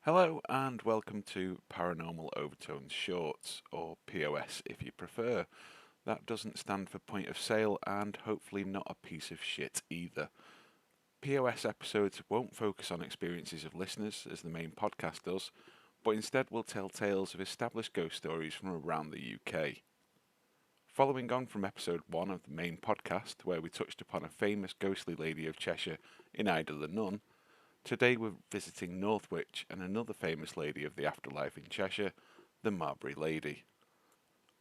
Hello and welcome to Paranormal Overtones Shorts, or POS if you prefer. That doesn't stand for point of sale and hopefully not a piece of shit either. POS episodes won't focus on experiences of listeners as the main podcast does, but instead will tell tales of established ghost stories from around the UK. Following on from episode 1 of the main podcast, where we touched upon a famous ghostly lady of Cheshire in Ida the Nun, today we're visiting Northwich and another famous lady of the afterlife in Cheshire, the Marbury Lady.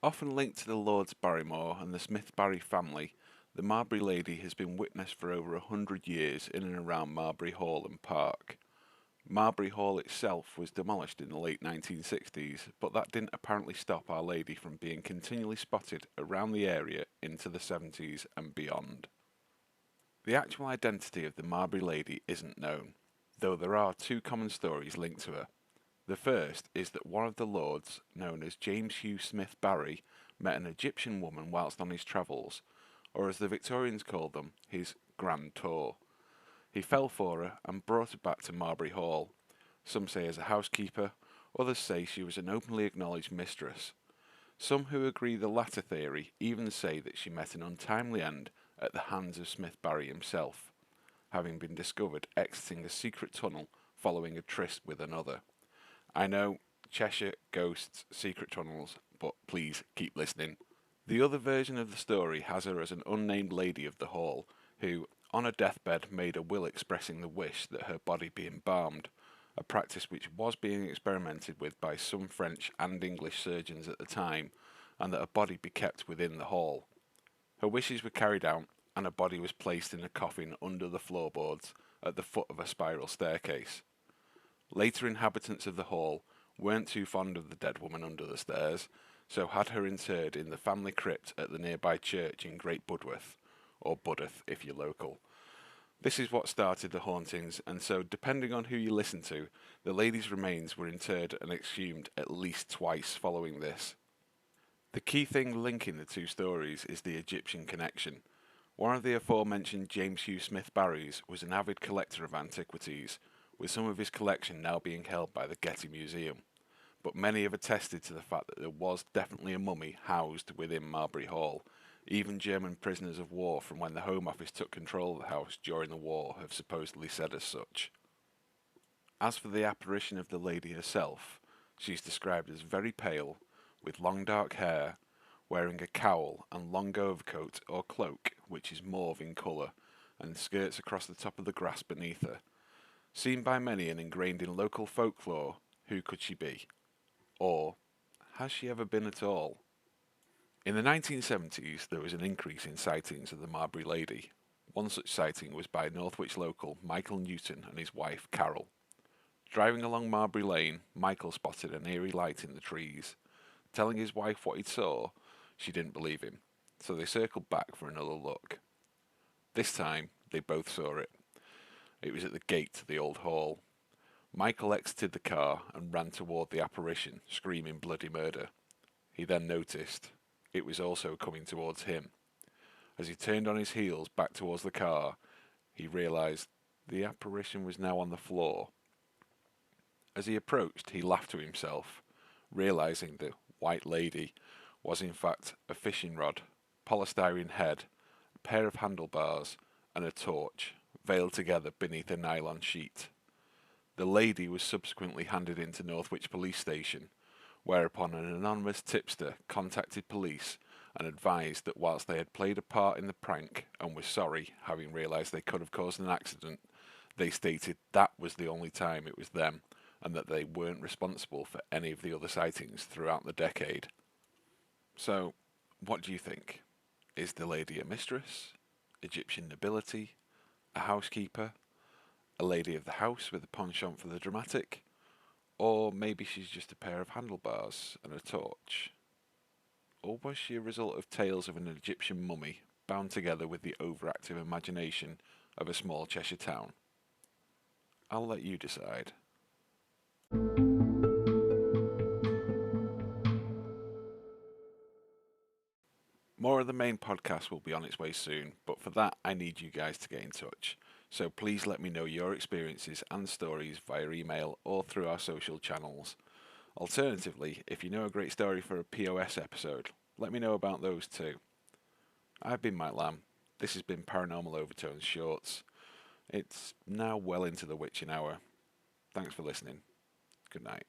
Often linked to the Lords Barrymore and the Smith-Barry family, the Marbury Lady has been witnessed for over 100 years in and around Marbury Hall and Park. Marbury Hall itself was demolished in the late 1960s, but that didn't apparently stop Our Lady from being continually spotted around the area into the 70s and beyond. The actual identity of the Marbury Lady isn't known, though there are two common stories linked to her. The first is that one of the lords, known as James Hugh Smith Barry, met an Egyptian woman whilst on his travels, or as the Victorians called them, his grand tour. He fell for her and brought her back to Marbury Hall. Some say as a housekeeper, others say she was an openly acknowledged mistress. Some who agree the latter theory even say that she met an untimely end at the hands of Smith Barry himself, having been discovered exiting a secret tunnel following a tryst with another. I know, Cheshire, ghosts, secret tunnels, but please keep listening. The other version of the story has her as an unnamed lady of the hall, who, on her deathbed, made a will expressing the wish that her body be embalmed, a practice which was being experimented with by some French and English surgeons at the time, and that her body be kept within the hall. Her wishes were carried out, and her body was placed in a coffin under the floorboards at the foot of a spiral staircase. Later inhabitants of the hall weren't too fond of the dead woman under the stairs, so had her interred in the family crypt at the nearby church in Great Budworth, or Budworth if you're local. This is what started the hauntings, and so depending on who you listen to, the lady's remains were interred and exhumed at least twice following this. The key thing linking the two stories is the Egyptian connection. One of the aforementioned James Hugh Smith Barrys was an avid collector of antiquities, with some of his collection now being held by the Getty Museum. But many have attested to the fact that there was definitely a mummy housed within Marbury Hall. Even German prisoners of war from when the Home Office took control of the house during the war have supposedly said as such. As for the apparition of the lady herself, she's described as very pale, with long dark hair, wearing a cowl and long overcoat or cloak which is mauve in colour, and skirts across the top of the grass beneath her. Seen by many and ingrained in local folklore, who could she be? Or, has she ever been at all? In the 1970s, there was an increase in sightings of the Marbury Lady. One such sighting was by Northwich local Michael Newton and his wife Carol. Driving along Marbury Lane, Michael spotted an eerie light in the trees. Telling his wife what he saw, she didn't believe him, so they circled back for another look. This time, they both saw it. It was at the gate to the old hall. Michael exited the car and ran toward the apparition, screaming bloody murder. He then noticed it was also coming towards him. As he turned on his heels back towards the car, he realised the apparition was now on the floor. As he approached, he laughed to himself, realising the white lady was in fact a fishing rod, polystyrene head, a pair of handlebars, and a torch, veiled together beneath a nylon sheet. The lady was subsequently handed into Northwich Police Station, whereupon an anonymous tipster contacted police and advised that whilst they had played a part in the prank and were sorry, having realised they could have caused an accident, they stated that was the only time it was them, and that they weren't responsible for any of the other sightings throughout the decade. So, what do you think? Is the lady a mistress? Egyptian nobility? A housekeeper? A lady of the house with a penchant for the dramatic? Or maybe she's just a pair of handlebars and a torch? Or was she a result of tales of an Egyptian mummy bound together with the overactive imagination of a small Cheshire town? I'll let you decide. More of the main podcast will be on its way soon, but for that I need you guys to get in touch. So please let me know your experiences and stories via email or through our social channels. Alternatively, if you know a great story for a POS episode, let me know about those too. I've been Mike Lamb. This has been Paranormal Overtones Shorts. It's now well into the witching hour. Thanks for listening. Good night.